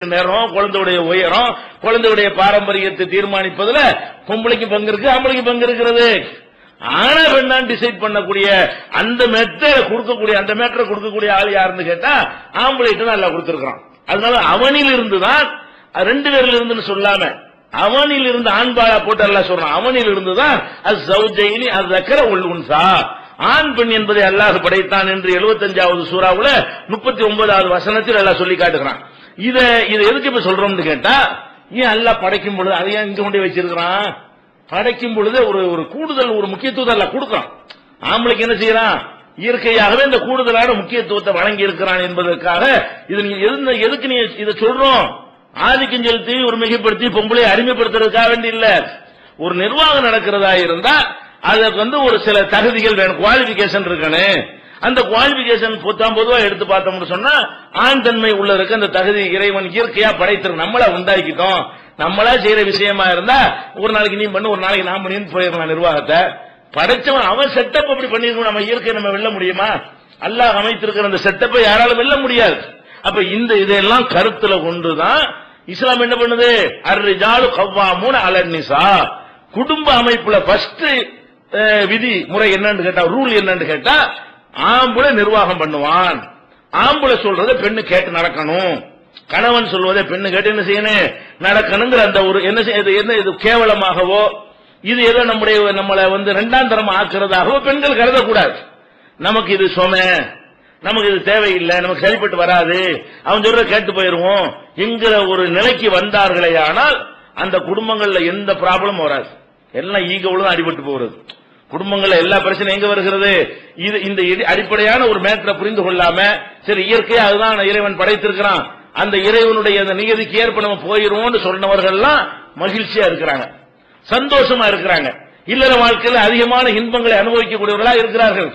நேரம் குழந்தையுடைய உயரம் குழந்தையுடைய பாரம்பரியத்தை தீர்மானிப்பதுல பொம்பளைக்கு பங்கு இருக்கு, ஆம்பளைக்கு பங்கு இருக்கிறது. ஆனா பெண்ணான் டிசைட் பண்ணக்கூடிய அந்த மேட்டரை கொடுக்கக்கூடிய ஆள் யாருன்னு கேட்டா ஆம்பளைட்டு தான் எல்லாம் கொடுத்திருக்கான். அதனால அவனில் இருந்துதான் ரெண்டு பேர்ல இருந்து சொல்லாம அவனில் இருந்து ஆண்பாளா போட்டு எல்லாம் சொல்றான். அவனில் இருந்துதான் அது சௌஜைனி அது தக்கர உள்ளுன்சா ஆண் பெண் என்பதை அல்லாஹ் படைத்தான் என்று 75வது சூறாவுல 39வது வசனத்தில் எல்லாம் சொல்லி காட்டுகிறான். இதை எதுக்கு இப்ப சொல்றோம்னு கேட்டா, ஏன் அல்லாஹ் படைக்கும் பொழுது அதை ஏன் இங்க கொண்டு வச்சிருக்கிறான்? படைக்கும் பொழுது ஒரு கூடுதல் ஒரு முக்கியத்துவத்தை எல்லாம் கொடுக்கிறான். ஆம்பளைக்கு என்ன செய்யறான்? இயற்கையாகவே இந்த கூடுதலான முக்கியத்துவத்தை வழங்கி இருக்கிறான் என்பதற்காக இது எதுக்கு நீ இதை சொல்றோம்? ஆதிக்கம் செலுத்தி ஒரு மிகைப்படுத்தி பொம்பளை அடிமைப்படுத்துறதுக்காக வேண்டி இல்ல. ஒரு நிர்வாகம் நடக்கிறதா இருந்தா அதுக்கு ஒரு சில தகுதிகள் வேணும், குவாலிபிகேஷன் இருக்கணும். அந்த குவாலிபிகேஷன் பொதுவா எடுத்து பார்த்தோம்னு சொன்னா ஆண் தன்மை உள்ள இருக்க அந்த தகுதி இறைவன் இயற்கையா படைத்திருக்கு, நம்மளா உண்டாக்கிட்டோம். நம்மளா செய்யற விஷயமா இருந்தா ஒரு நாளைக்கு நீ பண்ணு ஒரு நாளைக்கு நான் பண்ணி போயிடலாம். நிர்வாகத்தை படைச்சவன் அவன் செட்டப் அப்படி பண்ணிருக்கணும். நம்ம இயற்கை நம்ம வெல்ல முடியுமா? அல்லாஹ் அமைத்திருக்கிற அந்த செட்டப்பை யாராலும் வெல்ல முடியாது. அப்ப இதெல்லாம் கருத்துல கொண்டுதான் இஸ்லாம் என்ன பண்ணுது? அர்ரிஜாலு கவ்வாமூன அலன் நிசா. குடும்ப அமைப்புல ஃபர்ஸ்ட் விதி முறை என்னன்னு கேட்டா, ரூல் என்னன்னு கேட்டா, ஆம்பளை நிர்வாகம் பண்ணுவான். ஆம்பளை சொல்றதை பெண்ணு கேட்டு நடக்கணும். கணவன் சொல்வதை பெண்ணு கேட்டு என்ன செய்யணும்? நடக்கணுங்கிற அந்த ஒரு என்ன இது கேவலமாகவோ இது ஏதோ நம்மளை இரண்டாம் தரம் ஆக்குறதாகவோ பெண்கள் கருதக்கூடாது. நமக்கு இது சொம, நமக்கு இது தேவையில்லை, நமக்கு சரிப்பட்டு வராது, அவன் சொல்ற கேட்டு போயிருவோம் என்கிற ஒரு நிலைக்கு வந்தார்களே ஆனால் அந்த குடும்பங்கள்ல எந்த ப்ராப்ளமும் வராது. எல்லாம் ஈகோவுல அடிபட்டு போகிறது. குடும்பங்கள்ல எல்லா பிரச்சனையும் எங்க வருகிறது? இந்த அடிப்படையான ஒரு மேட்டரை புரிந்து கொள்ளாம சரி இயற்கையா அதுதான் இறைவன் படைத்திருக்கிறான், அந்த இறைவனுடைய அந்த நியதிக்கு ஏற்ப நம்ம போயிருவோம்னு சொன்னவர்கள்லாம் மகிழ்ச்சியா இருக்கிறாங்க, சந்தோஷமா இருக்கிறாங்க, இல்லற வாழ்க்கையில அதிகமான இன்பங்களை அனுபவிக்கக்கூடியவர்களா இருக்கிறார்கள்.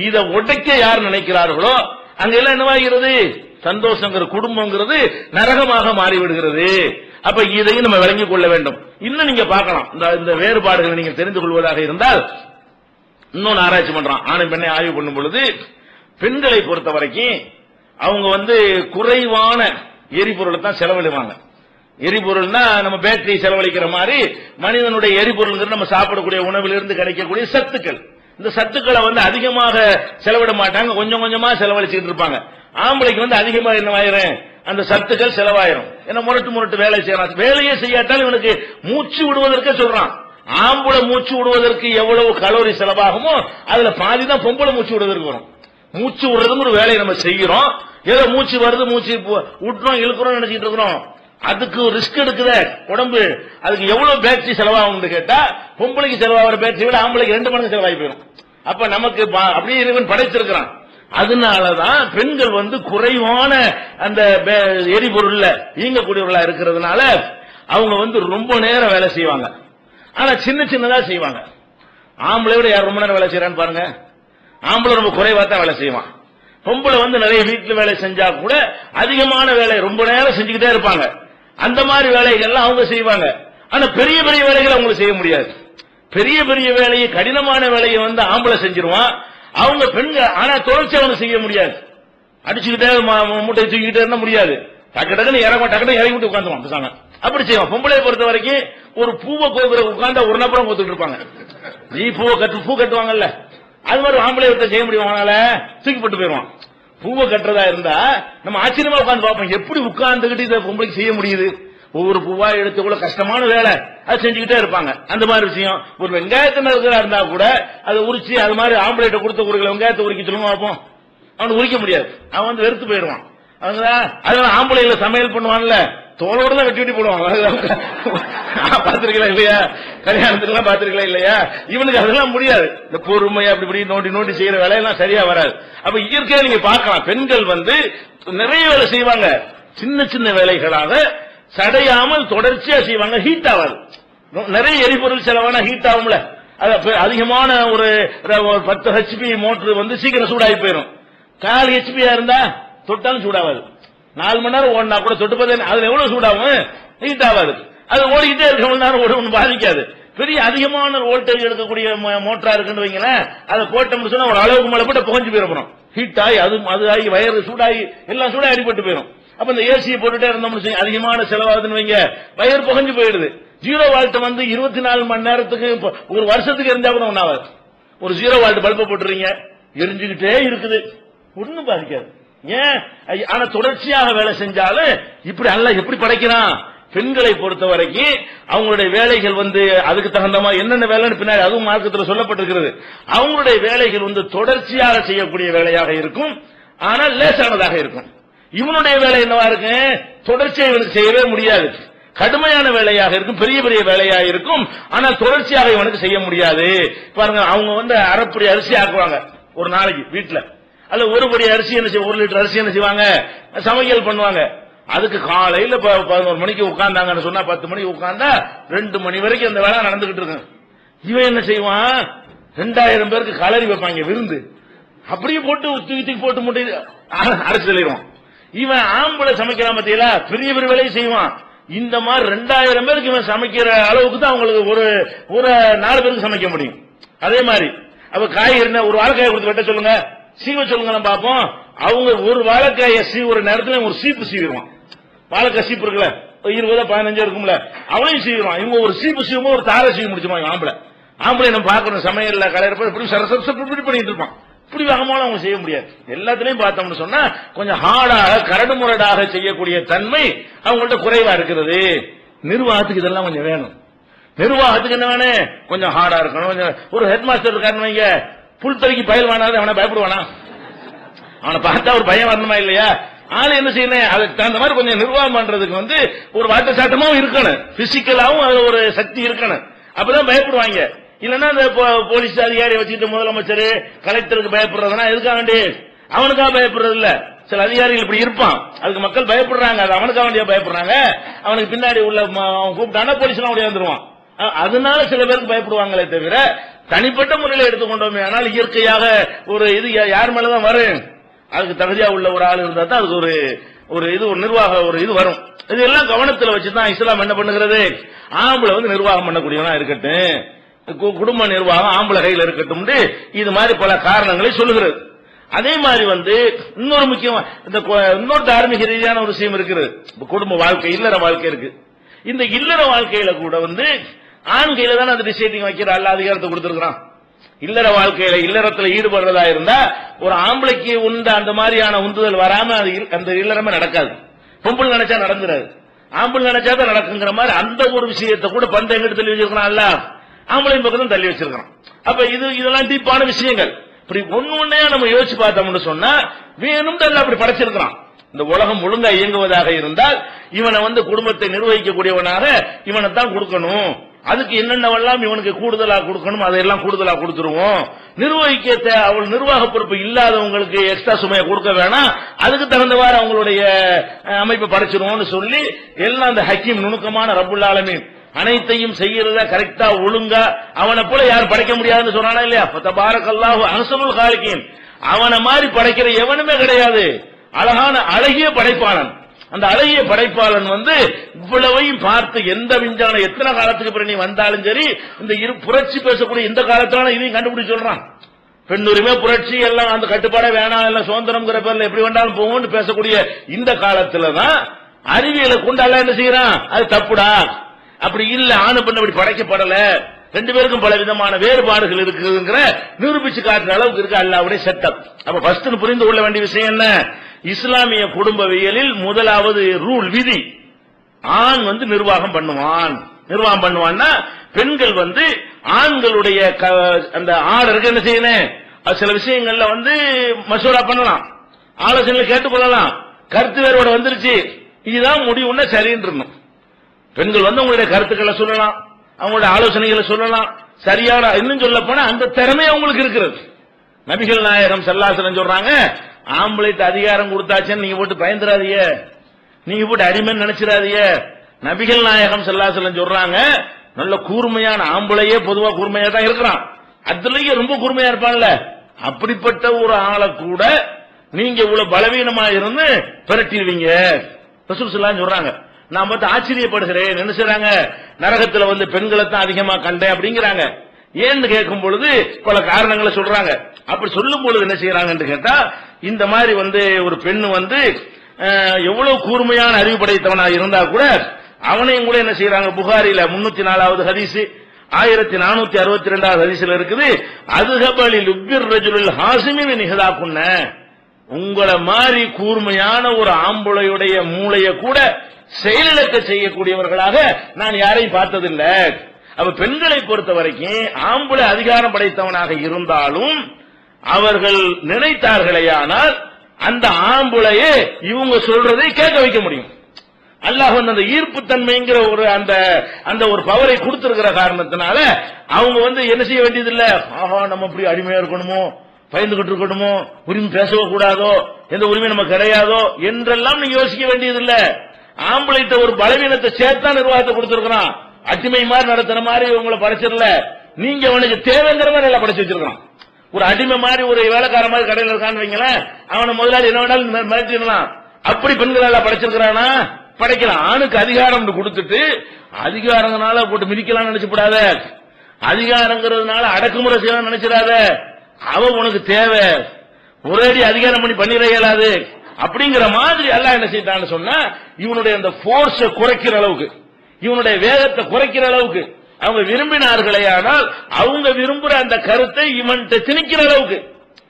இதை உடைக்க யார் நினைக்கிறார்களோ அங்கெல்லாம் என்னவாகிறது? சந்தோஷங்கிற குடும்பங்கிறது நரகமாக மாறிவிடுகிறது. அப்ப இதையும் நம்ம விளங்கிக் கொள்ள வேண்டும். இன்னும் நீங்க பார்க்கலாம், இந்த வேறுபாடுகளை நீங்க தெரிந்து கொள்வதாக இருந்தால் இன்னொன்னு ஆராய்ச்சி பண்றான். ஆணும் பெண்ணை ஆய்வு பண்ணும் பொழுது பெண்களை பொறுத்த வரைக்கும் அவங்க குறைவான எரிபொருளை தான் செலவிடுவாங்க. எரிபொருள்னா நம்ம பேட்டரி செலவழிக்கிற மாதிரி மனிதனுடைய எரிபொருள் நம்ம சாப்பிடக்கூடிய உணவிலிருந்து கிடைக்கக்கூடிய சத்துக்கள், இந்த சத்துக்களை அதிகமாக செலவிட மாட்டாங்க, கொஞ்சம் கொஞ்சமா செலவழிச்சுட்டு இருப்பாங்க. ஆம்பளைக்கு அதிகமா என்னவாயிரும்? அந்த சத்துக்கள் செலவாயிரும். ஏன்னா முரட்டு வேலை செய்யறான். வேலையே செய்யாட்டாலும் இவனுக்கு மூச்சு விடுவதற்கு சொல்றான். ஆம்பளை மூச்சு விடுவதற்கு எவ்வளவு கலோரி செலவாகுமோ அதுல பாதி தான் பொம்பளை மூச்சு விடுவதற்கு வரும். மூச்சு விடுறதும் ஒரு வேலையை நம்ம செய்கிறோம். ஏதோ மூச்சு வருது, மூச்சு விட்டுறோம் இழுக்கிறோம் நினைச்சிட்டு இருக்கிறோம். அதுக்கு ரிஸ்க் எடுக்குத உடம்பு. அதுக்கு எவ்வளவு பேட்டரி செலவாகும் கேட்டா பொம்பளைக்கு செலவாகிற பேட்டரி விட ஆம்பளைக்கு 2 மடங்கு செலவாகி போயிடும். அப்ப நமக்கு அப்படியே இறைவன் படைச்சிருக்கிறான். அதனாலதான் பெண்கள் குறைவான அந்த எரிபொருள்ல இயங்கக்கூடியவர்களா இருக்கிறதுனால அவங்க ரொம்ப நேரம் வேலை செய்வாங்க. ஆனா சின்ன சின்னதா செய்வாங்க. ஆம்பளை விட யார் ரொம்ப நேரம் வேலை செய்யறான்னு பாருங்க. ஆம்பளை ரொம்ப குறைவா தான் வேலை செய்வான். பொம்பளை நிறைய வீட்டுல வேலை செஞ்சா கூட அதிகமான வேலை ரொம்ப நேரம் செஞ்சுக்கிட்டே இருப்பாங்க. அந்த மாதிரி வேலைகள்லாம் அவங்க செய்வாங்க. ஆனா பெரிய பெரிய வேலைகளை அவங்களுக்கு செய்ய முடியாது. பெரிய பெரிய வேலையை கடினமான வேலையை ஆம்பளை செஞ்சிருவான். அவங்க பெண்கள் ஆனா தொடர்ச்சி அவங்க செய்ய முடியாது. அடிச்சுக்கிட்டே மூட்டை தூக்கிட்டே இருந்தா முடியாது. டக்கு டக்குன்னு இறங்கி விட்டு உட்காந்துருவான் பேசாம. அப்படி செய்வான். பொம்பளை பொறுத்த வரைக்கும் ஒரு பூவை கோக்குற உட்கார்ந்தா ஒரு நபரம் கோத்துட்டு இருப்பாங்க. நீ பூ கட்டுவாங்கல்ல, அது மாதிரி ஆம்பளை செய்ய முடியும். அவனால தூக்கி போட்டு போயிருவான். பூவை கட்டுறதா இருந்தா நம்ம ஆச்சரியமா உட்காந்து பார்ப்போம், எப்படி உட்கார்ந்துகிட்டு இதை பொம்பளைக்கு செய்ய முடியுது? ஒவ்வொரு பூவா எடுத்துக்குள்ள கஷ்டமான வேலை அது செஞ்சுக்கிட்டே இருப்பாங்க. அந்த மாதிரி விஷயம். ஒரு வெங்காயத்தை நறுக்கிறா இருந்தா கூட அதை உரிச்சு அது மாதிரி ஆம்பளைட்ட கொடுத்த கொடுக்கல வெங்காயத்தை உரிக்க சொல்லுங்க பார்ப்போம். அவனுக்கு உரிக்க முடியாது. அவன் வெறுத்து போயிடுவான். அதனால ஆம்பளைல சமையல் பண்ணுவான்ல தோலோட தான் வெட்டி போடுவாங்க. பாத்திருக்கலாம் இல்லையா? கல்யாணத்துக்கு பாத்திருக்கலாம் இல்லையா? இவனுக்கு அதெல்லாம் முடியாது. இந்த பொறுமையா அப்படி நோண்டி செய்யற வேலையெல்லாம் சரியா வராது. அப்ப இயற்கையா நீங்க பார்க்கலாம், பெண்கள் நிறைய வேலை செய்வாங்க. சின்ன சின்ன வேலைகளாக சடையாமல் தொடர்ச்சியா செய்வாங்க. ஹீட் ஆகாது. நிறைய எரிபொருள் செலவான ஹீட் ஆகும்ல. அதிகமான ஒரு 10 HP மோட்டர் சீக்கிரம் சூடாகி போயிடும். 4 HP இருந்தா தொட்டாலும் சூடாகாது. 4 மணி நேரம் ஓடினா கூட தொட்டு பார்த்தா அதுல எவ்வளவு சூடாகும்? ஹீட் ஆகாது. அது ஓடிக்கிட்டே இருக்க நேரம் ஒன்றும் பாதிக்காது. பெரிய அதிகமான வோல்டேஜ் எடுக்கக்கூடிய மோட்டரா இருக்குன்னு வைங்களேன், அதை போட்டோம்னு சொன்னா ஒரு அளவுக்கு மேல போட்டு புகஞ்சு போயிடும். ஹீட் ஆகி அது ஆகி வயறு சூடாகி எல்லாம் சூடாகி அடிபட்டு போயிடும். அப்ப இந்த ஏசியை போட்டுட்டே இருந்தோம்னு அதிகமான செலவாகுதுன்னு வைங்க, வயிறு புகஞ்சு போயிடுது. 0 வால்ட் வந்து 24 மணி நேரத்துக்கு ஒரு வருஷத்துக்கு இருந்தா கூட ஒன்னாவது. ஒரு 0 வால்ட் பல்பை போட்டுறீங்க, எரிஞ்சுக்கிட்டே இருக்குது, ஒண்ணும் பாதிக்காது. ஏன்? ஆனா தொடர்ச்சியாக வேலை செஞ்சாலும் இப்படி அல்ல எப்படி படைக்கிறான். பெண்களை பொறுத்த வரைக்கும் அவங்களுடைய வேலைகள் வந்து அதுக்கு தகுந்த மாதிரி என்னென்ன வேலைன்னு பின்னாடி அதுவும் மார்க்கத்தில் சொல்லப்பட்டிருக்கிறது. அவங்களுடைய வேலைகள் வந்து தொடர்ச்சியாக செய்யக்கூடிய வேலையாக இருக்கும், ஆனால் லேசானதாக இருக்கும். இவனுடைய வேலை என்னவா இருக்கு? தொடர்ச்சியாக இவனுக்கு செய்யவே முடியாது, கடுமையான வேலையாக இருக்கும், பெரிய பெரிய வேலையாக இருக்கும், ஆனால் தொடர்ச்சியாக இவனுக்கு செய்ய முடியாது. பாருங்க, அவங்க வந்து அரைப்படி அரிசி ஆக்குவாங்க ஒரு நாளைக்கு வீட்டுல, அல்ல ஒரு படி அரிசி என்ன செய்ய, 1 லிட்டர் அரிசி என்ன செய்வாங்க, சமையல் பண்ணுவாங்க. அதுக்கு காலையில 11 மணிக்கு உட்கார்ந்தாங்கன்னு சொன்னா 10 மணிக்கு உட்கார்ந்தா 2 மணி வரைக்கும் அந்த வேலை நடந்துகிட்டு இருக்கு. இவன் என்ன செய்வான், 2000 பேருக்கு கலரி வைப்பாங்க விருந்து, அப்படியே போட்டு தூக்கி போட்டு முட்டை அரைச்சு தள்ளிடுவான். இவன் ஆம்பளை சமைக்கிறான் பத்தியா, பெரிய பெரிய வேலையை செய்வான். இந்த மாதிரி 2000 பேருக்கு இவன் சமைக்கிற அளவுக்கு தான் அவங்களுக்கு ஒரு 4 பேருக்கு சமைக்க முடியும். அதே மாதிரி அப்ப காய்கறி ஒரு வாழைக்காயை கொடுத்து வெட்ட சொல்லுங்க, சீவ சொல்லுங்க பாப்போம். அவங்க ஒரு வாழைக்காயை சீவுற நேரத்தில் ஒரு சீப்பு சீவிடுவான். வாழைக்காய் சீப்பு இருக்குல்ல, 20 15 இருக்கும்ல, அவளையும் சீவிடுவான். இவங்க ஒரு சீப்பு சீவும் ஒரு தாரை சீவி முடிச்சுமா. ஆம்பளை நம்ம பாக்கணும் சமையல்ல கலையறப்ப இப்படி இப்படி பண்ணிட்டு இருப்பான். இப்படி வேகமான அவங்க செய்ய முடியாது. எல்லாத்திலையும் பார்த்தோம்னு சொன்னா கொஞ்சம் ஹார்டாக கரடு முரடாக செய்யக்கூடிய தன்மை அவங்கள்ட்ட குறைவா இருக்கிறது. நிர்வாகத்துக்கு இதெல்லாம் கொஞ்சம் வேணும். நிர்வாகத்துக்கு என்ன வேணும், கொஞ்சம் ஹார்டா இருக்கணும். கொஞ்சம் ஒரு ஹெட் மாஸ்டர் இருக்காருன்னு வைங்க, புல் தறிக்கு பயல் வானாது அவனை பயப்படுவானா? அவனை பார்த்தா ஒரு பயம் வரணுமா இல்லையா? ஆளு என்ன செய்யணும், அதுக்கு தகுந்த மாதிரி கொஞ்சம் நிர்வாகம் பண்றதுக்கு வந்து ஒரு வாட்ட சாட்டமாவும் இருக்கணும், பிசிக்கலாவும் அது ஒரு சக்தி இருக்கணும். அப்பதான் பயப்படுவாங்க. இல்லன்னா இந்த போலீஸ் அதிகாரி வச்சுட்டு முதலமைச்சர் கலெக்டருக்கு பயப்படுறதுனா எதுக்காக வேண்டி, அவனுக்காக பயப்படுறது இல்ல. சில அதிகாரிகள் இப்படி இருப்பான், அதுக்கு மக்கள் பயப்படுறாங்க, அது அவனுக்காக வேண்டிய பயப்படுறாங்க. அவனுக்கு பின்னாடி உள்ள அவன் கூப்பிட்டானா போலீஸ் எல்லாம் வந்துருவான். அதனால சில பேருக்கு பயப்படுவாங்களே தவிர தனிப்பட்ட முறையில் எடுத்துக்கொண்டோமே ஆனால் இயற்கையாக ஒரு இது யார் மேலதான் வரும், அதுக்கு தகுதியா உள்ள ஒரு ஆள் இருந்தா தான் அதுக்கு ஒரு நிர்வாக ஒரு இது வரும். இதெல்லாம் கவனத்தில் வச்சுதான் இஸ்லாம் என்ன பண்ணுகிறது, ஆம்பளை வந்து நிர்வாகம் பண்ணக்கூடியவனா இருக்கட்டும், குடும்ப நிர்வாகம் ஆம்பளை கையில் இருக்கட்டும், இது மாதிரி பல காரணங்களை சொல்லுகிறது. அதே மாதிரி வந்து இன்னொரு முக்கியம், இன்னொரு தார்மீக ரீதியான ஒரு விஷயம் இருக்கிறது. குடும்ப வாழ்க்கை, இல்லற வாழ்க்கை இருக்கு. இந்த இல்லற வாழ்க்கையில கூட வந்து ஆண் கையில தானே அந்த டிசைடிங் வைக்கிற அல்ல அதிகாரத்தை கொடுத்திருக்கிறான். இல்லற வாழ்க்கையில இல்லறத்துல ஈடுபடுறதா இருந்தா ஒரு ஆம்பளைக்கு உண்ட அந்த மாதிரியான உந்துதல் வராம அந்த இல்லறமே நடக்காது. பொம்பளை நினைச்சா நடந்துடாது, ஆம்பளை நினைச்சாதான் நடக்குங்கிற மாதிரி அந்த ஒரு விஷயத்தை கூட பந்தை எங்கிட்ட தள்ளி வச்சிருக்கிறான் அல்ல, ஆம்பளையும் பக்கத்தும் தள்ளி வச்சிருக்கான். அப்ப இதெல்லாம் டீப்பான விஷயங்கள். இப்படி ஒன்னொன்னே நம்ம யோசிச்சு பார்த்தோம்னு சொன்னா வேணும் அப்படி படைச்சிருக்கிறான். இந்த உலகம் ஒழுங்கா இயங்குவதாக இருந்தால் இவனை வந்து குடும்பத்தை நிர்வகிக்கக்கூடியவனாக இவனை தான் கொடுக்கணும். அதுக்கு என்னென்னவெல்லாம் இவனுக்கு கூடுதலா கொடுக்கணும் அதையெல்லாம் கூடுதலா கொடுத்துருவோம். நிர்வகிக்க அவள் நிர்வாக பொறுப்பு இல்லாதவங்களுக்கு எக்ஸ்ட்ரா சுமையை கொடுக்க வேணாம், அதுக்கு தகுந்தவாறு அவங்களுடைய அமைப்பை படைச்சிருவோம்னு சொல்லி எல்லாம் அந்த ஹக்கீம் நுணுக்கமான ரப்புல் ஆலமீன் அனைத்தையும் செய்யறத கரெக்டா ஒழுங்கா அவனை போல யாரும் படைக்க முடியாதுன்னு சொன்னானா இல்லையா? தபாரக்கல்லாஹு அஹ்ஸனுல் காலிகீன், அவனை மாதிரி படைக்கிற எவனுமே கிடையாது. அழகான அழகிய படைப்பாளன். அந்த அழகிய படைப்பாளன் வந்து இவ்வளவையும் பார்த்து எந்த விஞ்ஞானம் எத்தனை காலத்துக்கு பிறகு நீ வந்தாலும் சரி இந்த புரட்சி பேசக்கூடிய இந்த காலத்தான இதையும் கண்டுபிடிச்சு சொல்றான். பெண்ணுரிமை புரட்சி எல்லாம் அந்த கட்டுப்பாடே வேணாம், எல்லாம் சுதந்திரம்ங்கிற பேர்ல எப்படி வேண்டாலும் போவோம்னு பேசக்கூடிய இந்த காலத்துலதான் அறிவியலை கொண்டு அல்ல என்ன செய்யறான், அது தப்புடா, அப்படி இல்ல, ஆணு பெண் அப்படி படைக்கப்படல, 2 பேருக்கும் பல விதமான வேறுபாடுகள் இருக்குங்கிற நிரூபிச்சு காட்டுற அளவுக்கு இருக்கு அல்லாஹ்வுடைய சட்டம். அப்ப ஃபர்ஸ்ட் புரிந்து கொள்ள வேண்டிய விஷயம் என்ன, இஸ்லாமிய குடும்பவியலில் முதலாவது ரூல் விதி, ஆண் வந்து நிர்வாகம் பண்ணுவான். நிர்வாகம் பண்ணுவான்னா பெண்கள் வந்து ஆண்களுடைய அந்த ஆர்டருக்கு என்ன செய்யணும், சில விஷயங்கள்ல வந்து மசோரா பண்ணலாம், ஆலோசனை கேட்டுக்கொள்ளலாம், கருத்து வேறுபாடு வந்துருச்சு இதுதான் முடிவுன்னா சரின்னு இருக்கணும். பெண்கள் வந்து உங்களுடைய கருத்துக்களை சொல்லலாம், அவங்களுடைய ஆலோசனைகளை சொல்லலாம், சரியான இன்னும் சொல்ல போனா அந்த திறமை அவங்களுக்கு இருக்கிறது. நபிகள் நாயகம் ஸல்லல்லாஹு அலைஹி வஸல்லம் சொல்றாங்க, ஆம்பளைக்கு அதிகாரம் கொடுத்தாச்சுன்னு நீங்க போட்டு பயந்துராதீங்க, நீங்க போட்டு அடிமைன்னு நினைச்சிடாதீங்க. நபிகள் நாயகம் ஸல்லல்லாஹு அலைஹி வஸல்லம் சொல்றாங்க, நல்ல கூர்மையான ஆம்பளையே பொதுவா கூர்மையா தான் இருக்கிறான், அதுலயே ரொம்ப கூர்மையா இருப்பான்ல, அப்படிப்பட்ட ஒரு ஆளை கூட நீங்க இவ்வளவு பலவீனமா இருந்து பிரட்டிடுவீங்க ரசூல் ஸல்லல்லாஹு அலைஹி சொல்றாங்க. நான் பார்த்து ஆச்சரியப்படுகிறேன், என்ன செய்றாங்க, நரகத்துல வந்து பெண்களை தான் அதிகமா கண்டேன் அப்படிங்கிறாங்க. ஏன்னு கேட்கும் பொழுது பல காரணங்களை சொல்றாங்க. அப்படி சொல்லும் பொழுது என்ன செய்யறாங்கன்னு கேட்டா, இந்த மாதிரி வந்து ஒரு பெண்ணு வந்து எவ்வளவு கூர்மையான அறிவு படைத்தவனாக இருந்தா கூட அவனையும் கூட என்ன செய்யறாங்க, புகாரில 304வது ஹதீஸ் 1462வது ஹதீஸ்ல இருக்குது, அதுகபலில் உப்பிர் ரஜுலுல் ஹாசிமி நிகதாக்குன்ன, உங்களை மாதிரி கூர்மையான ஒரு ஆம்புளையுடைய மூளைய கூட செயலிழக்க செய்யக்கூடியவர்களாக நான் யாரையும் பார்த்ததில்லை. அப்ப பெண்களை பொறுத்த வரைக்கும் ஆம்பளை அதிகாரம் படைத்தவனாக இருந்தாலும் அவர்கள் நினைத்தார்களேயானால் அந்த ஆம்புளையே இவங்க சொல்றதை கேட்க வைக்க முடியும். அல்லாஹ் அந்த ஈர்ப்பு தன்மைங்கிற ஒரு அந்த ஒரு பவரை கொடுத்திருக்கிற காரணத்தினால அவங்க என்ன செய்ய வேண்டியதில்ல, ஆஹா நம்ம இப்படி அடிமையா இருக்கணுமோ, பயந்துகிட்டு இருக்கணுமோ, உரிமை பேசவோ கூடாதோ, எந்த உரிமை நமக்கு கிடையாதோ என்றெல்லாம் நீங்க யோசிக்க வேண்டியதில்ல. ஆம்பளைட்ட ஒரு பலவீனத்தை சேர்த்தா நிர்வாகத்தை கொடுத்திருக்கிறான். அடிமை மாதிரி நடத்துற மாதிரி உங்களை படைச்சிடல, நீங்க அவனுக்கு தேவைங்கிற மாதிரி எல்லாம் படைச்சு வச்சிருக்கான். ஒரு அடிமை மாதிரி ஒரு வேலைக்கார மாதிரி கடையில் இருக்கான்னு வைங்களேன், அவனை முதலாளி என்ன வேணாலும் மிரட்டிடலாம். அப்படி பெண்கள் எல்லாம் படைச்சிருக்கிறானா? படைக்கலாம். ஆணுக்கு அதிகாரம் கொடுத்துட்டு அதிகாரங்களால போட்டு மிதிக்கலாம் நினைச்சுப்படாத, அதிகாரங்கிறதுனால அடக்குமுறை செய்யலாம் நினைச்சிடாத. அவன் உனக்கு தேவை, ஒரேடி அதிகாரம் பண்ணிட இயலாது அப்படிங்கிற மாதிரி எல்லாம் என்ன செய்யட்டான்னு சொன்னா இவனுடைய அந்த போர்ஸை குறைக்கிற அளவுக்கு, இவனுடைய வேகத்தை குறைக்கிற அளவுக்கு அவங்க விரும்பினார்களே, ஆனால் அவங்க விரும்புற அந்த கருத்தை இவன் திணிக்கிற அளவுக்கு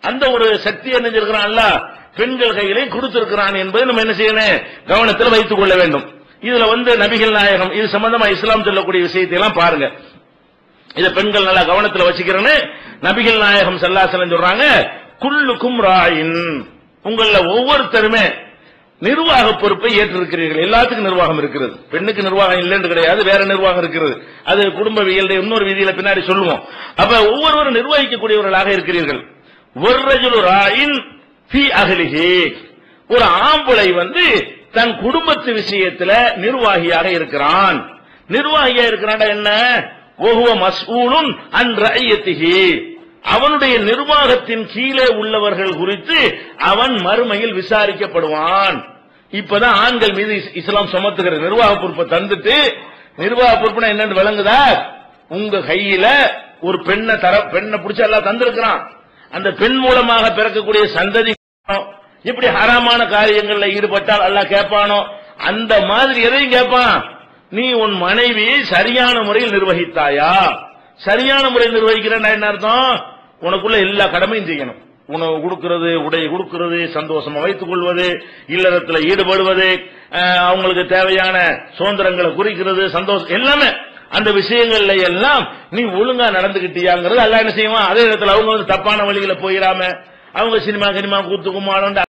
அந்த ஒரு சக்தி என்ன செஞ்சிருக்கிறான் அல்லாஹ் பெண்கள் கையிலே கொடுத்திருக்கிறான் என்பதை நம்ம என்ன செய்யணும், கவனத்தில் வைத்துக் கொள்ள வேண்டும். இதுல நபிகள் நாயகம் இது சம்பந்தமா இஸ்லாம் சொல்லக்கூடிய விஷயத்தை எல்லாம் பாருங்க. இத பெண்கள் நல்லா கவனத்தில் வச்சுக்கிறேன்னு நபிகள் நாயகம் ஸல்லல்லாஹு அலைஹி வஸல்லம் சொல்றாங்க, குல்லுக்கும் ராயின், உங்கள ஒவ்வொருத்தருமே நிர்வாக பொறுப்பை ஏற்றிருக்கிறீர்கள். எல்லாத்துக்கும் நிர்வாகம் இருக்கிறது, பெண்ணுக்கு நிர்வாகம் இல்லைன்னு கிடையாது, வேற நிர்வாகம் இருக்கிறது. அது குடும்பவியல் இன்னொரு விதியில பின்னாடி சொல்லுவோம். அப்ப ஒவ்வொருவரும் நிர்வகிக்கக்கூடியவர்களாக இருக்கிறீர்கள். ஒரு ரஜுலு ராயின் ஃபீ அஹ்லிஹி, ஒரு ஆம்பளை தன் குடும்பத்து விஷயத்துல நிர்வாகியாக இருக்கிறான். நிர்வாகியா இருக்கிறான் என்ன, வஹுவ மஸ்ஊலுன் அன் ரஅய்யத்திஹி, அவனுடைய நிர்வாகத்தின் கீழே உள்ளவர்கள் குறித்து அவன் மறுமையில் விசாரிக்கப்படுவான். இப்பதான் ஆண்கள் மீது இஸ்லாம் சுமத்துகிற நிர்வாக பொறுப்பை தந்துட்டு, நிர்வாக பொறுப்புனா என்னன்னு விளங்குதா, உங்க கையில ஒரு பெண்ணை பிடிச்ச எல்லாம் தந்திருக்கிறான். அந்த பெண் மூலமாக பிறக்கக்கூடிய சந்ததி எப்படி ஹராமான காரியங்கள்ல ஈடுபட்டால் அல்லாஹ் கேட்பானோ அந்த மாதிரி எதையும் கேட்பான். நீ உன் மனைவியை சரியான முறையில் நிர்வகித்தாயா? சரியான முறையில் நிர்வகிக்கிறேன்னா என்ன அர்த்தம், உனக்குள்ள எல்லா கடமையும் செய்யணும். உணவு கொடுக்கிறது, உடை கொடுக்கிறது, சந்தோஷமா வைத்துக் கொள்வது, இல்லறத்தில் ஈடுபடுவது, அவங்களுக்கு தேவையான சுதந்திரங்களை குறிக்கிறது, சந்தோஷம் எல்லாமே அந்த விஷயங்கள்ல எல்லாம் நீ ஒழுங்கா நடந்துகிட்டியாங்கிறது அல்லாஹ் என்ன செய்வான். அதே நேரத்தில் அவங்க தப்பான வழிகளை போயிடாம அவங்க சினிமா கூத்து கும்மாளம்